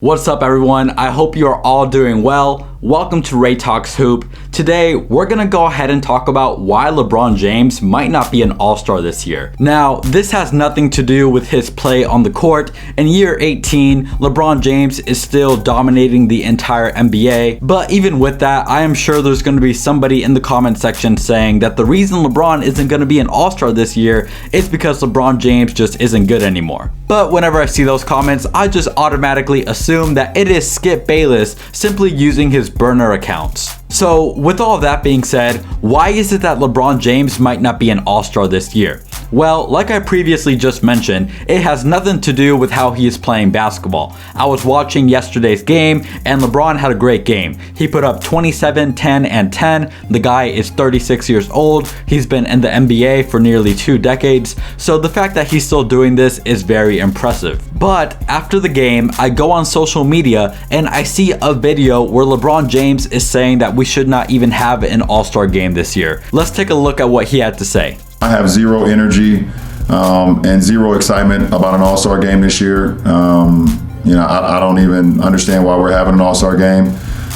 What's up everyone? I hope you are all doing well. Welcome to Ray Talks Hoop. Today, we're gonna go ahead and talk about why LeBron James might not be an all-star this year. Now, this has nothing to do with his play on the court. In year 18, LeBron James is still dominating the entire NBA. But even with that, I am sure there's gonna be somebody in the comment section saying that the reason LeBron isn't gonna be an all-star this year is because LeBron James just isn't good anymore. But whenever I see those comments, I just automatically assume that it is Skip Bayless simply using his burner accounts. So with all that being said, why is it that LeBron James might not be an all-star this year? Well, like I previously just mentioned, it has nothing to do with how he is playing basketball. I was watching yesterday's game and LeBron had a great game. He put up 27, 10, and 10. The guy is 36 years old. He's been in the NBA for nearly 2 decades. So the fact that he's still doing this is very impressive. But after the game, I go on social media and I see a video where LeBron James is saying that we should not even have an all-star game this year. Let's take a look at what he had to say. I have zero energy and zero excitement about an all-star game this year. I don't even understand why we're having an all-star game.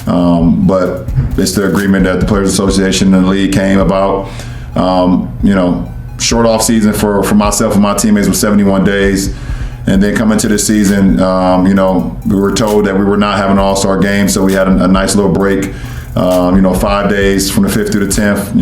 But it's the agreement that the Players Association and the league came about. Short off season for myself and my teammates was 71 days. And then coming to this season, we were told that we were not having an all-star game. So we had a nice little break. 5 days from the 5th through the 10th,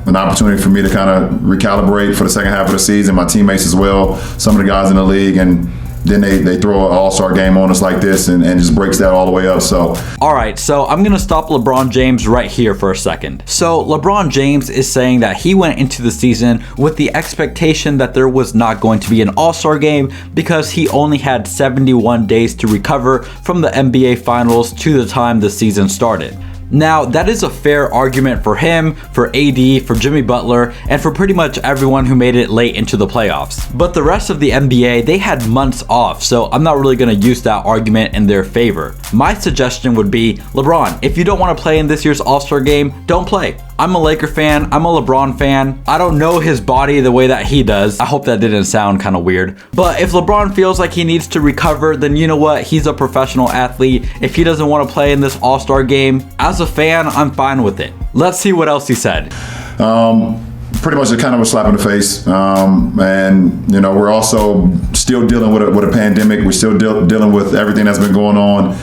an opportunity for me to kind of recalibrate for the second half of the season, my teammates as well, some of the guys in the league, and then they throw an all-star game on us like this and just breaks that all the way up. So alright, so I'm gonna stop LeBron James right here for a second. So LeBron James is saying that he went into the season with the expectation that there was not going to be an all-star game because he only had 71 days to recover from the NBA Finals to the time the season started. Now, that is a fair argument for him, for AD, for Jimmy Butler, and for pretty much everyone who made it late into the playoffs. But the rest of the NBA, they had months off, so I'm not really going to use that argument in their favor. My suggestion would be, LeBron, if you don't want to play in this year's All-Star game, don't play. I'm a Laker fan, I'm a LeBron fan. I don't know his body the way that he does. I hope that didn't sound kind of weird. But if LeBron feels like he needs to recover, then you know what? He's a professional athlete. If he doesn't want to play in this All-Star game, as a fan, I'm fine with it. Let's see what else he said. Pretty much a kind of a slap in the face. We're also still dealing with a pandemic. We're still dealing with everything that's been going on.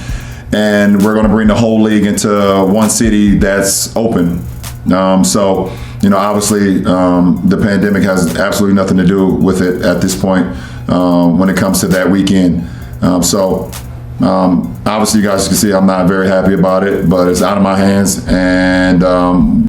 And we're going to bring the whole league into one city that's open. Obviously, the pandemic has absolutely nothing to do with it at this point when it comes to that weekend. Obviously, you guys can see I'm not very happy about it, but it's out of my hands. And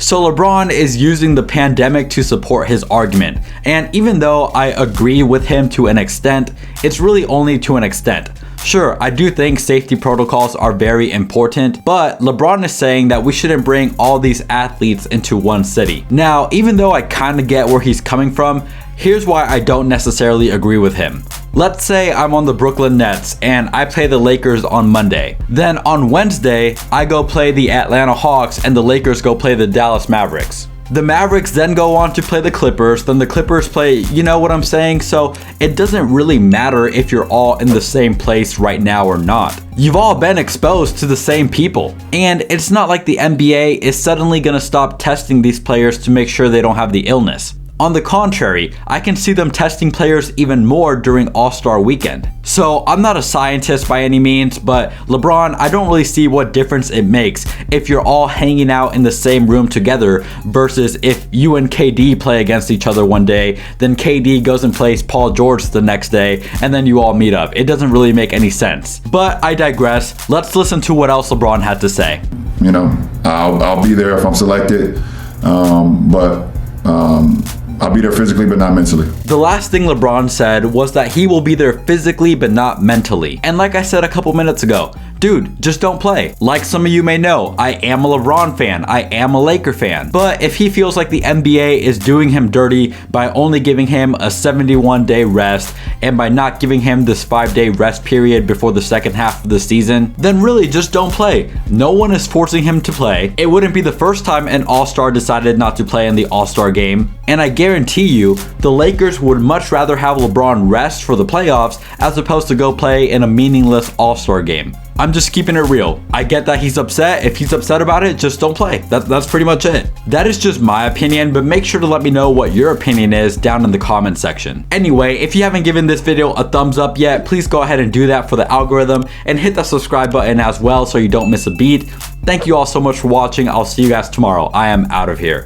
so LeBron is using the pandemic to support his argument. And even though I agree with him to an extent, it's really only to an extent. Sure, I do think safety protocols are very important, but LeBron is saying that we shouldn't bring all these athletes into one city. Now, even though I kind of get where he's coming from, here's why I don't necessarily agree with him. Let's say I'm on the Brooklyn Nets and I play the Lakers on Monday. Then on Wednesday, I go play the Atlanta Hawks and the Lakers go play the Dallas Mavericks. The Mavericks then go on to play the Clippers, then the Clippers play, you know what I'm saying? So it doesn't really matter if you're all in the same place right now or not. You've all been exposed to the same people. And it's not like the NBA is suddenly gonna stop testing these players to make sure they don't have the illness. On the contrary, I can see them testing players even more during All-Star Weekend. So I'm not a scientist by any means, but LeBron, I don't really see what difference it makes if you're all hanging out in the same room together versus if you and KD play against each other one day, then KD goes and plays Paul George the next day, and then you all meet up. It doesn't really make any sense. But I digress. Let's listen to what else LeBron had to say. I'll be there if I'm selected, I'll be there physically, but not mentally. The last thing LeBron said was that he will be there physically, but not mentally. And like I said a couple minutes ago, dude, just don't play. Like some of you may know, I am a LeBron fan. I am a Laker fan. But if he feels like the NBA is doing him dirty by only giving him a 71-day rest and by not giving him this 5-day rest period before the second half of the season, then really just don't play. No one is forcing him to play. It wouldn't be the first time an All-Star decided not to play in the All-Star game. And I guarantee you, the Lakers would much rather have LeBron rest for the playoffs as opposed to go play in a meaningless All-Star game. I'm just keeping it real. I get that he's upset. If he's upset about it, just don't play. That's pretty much it. That is just my opinion, but make sure to let me know what your opinion is down in the comment section. Anyway, if you haven't given this video a thumbs up yet, please go ahead and do that for the algorithm, and hit that subscribe button as well so you don't miss a beat. Thank you all so much for watching. I'll see you guys tomorrow. I am out of here.